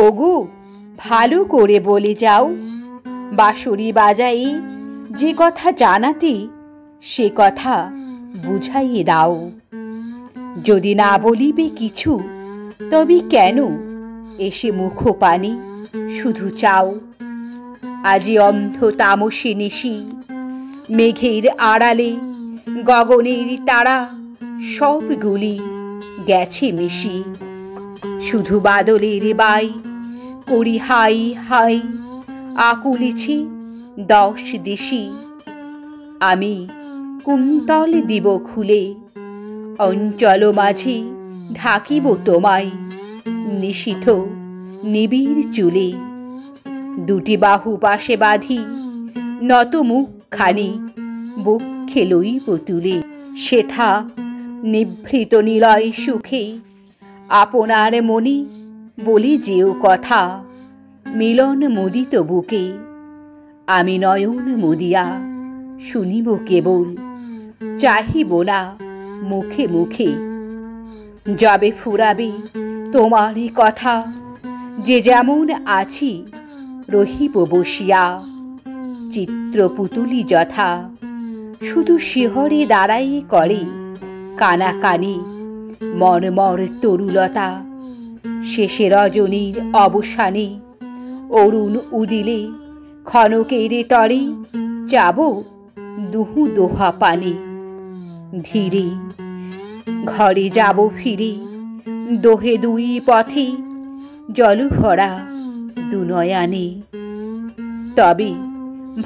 ওগো ভালো করে বলে যাও, বাঁশরি বাজাই যে কথা জানাতে সে কথা বুঝাইয়ে দাও। যদি না বলিবে কিছু তবে কেন এসে মুখ পানে শুধু চাও। আজি অন্ধ তামসে নিশি, মেঘের আড়ালে গগনের তারা সবগুলি গেছে মিশি। শুধু বাদলের বাই করি হাই হাই, আকুলিছি 10 দিশি। আমি কুন্তল দিব খুলে, অঞ্চল মাঝে ঢাকিব তোমায় নিশীথ নিবিড় চুলে। দুটি বাহু পাশে বাঁধি নত মুখখানি বক্ষে লইব তুলে। সেথা নিভৃত নিলয় সুখে আপনার মনে বলি যেও কথা, মিলন মুদিত বুকে আমি নয়ন মুদিয়া শুনিব কেবল, চাহিব না মুখে মুখে। যাবে ফুরাবে তোমারই কথা, যে যেমন আছি রহিব বসিয়া। চিত্রপুতুলি যথা শুধু শিহরে দাঁড়াই করে কানাকানি মর্মর তরুলতা। শেষে রজনীর অবসানে অরুণ উদিলে ক্ষণকের তরে যাব দুহু দোহা পানে। ধীরে ঘরে যাব ফিরে, দোহে দুই পথে জলভরা দুনয়ানে। তবে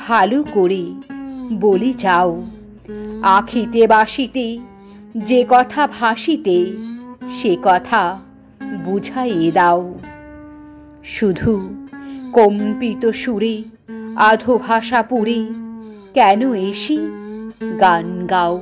ভালো করে বলে যাও, আখিতে বাসিতে যে কথা ভাসিতে সে কথা বুঝাইয়ে দাও। শুধু কম্পিত সুরে আধো ভাষা পুরে কেন এসি গান গাও।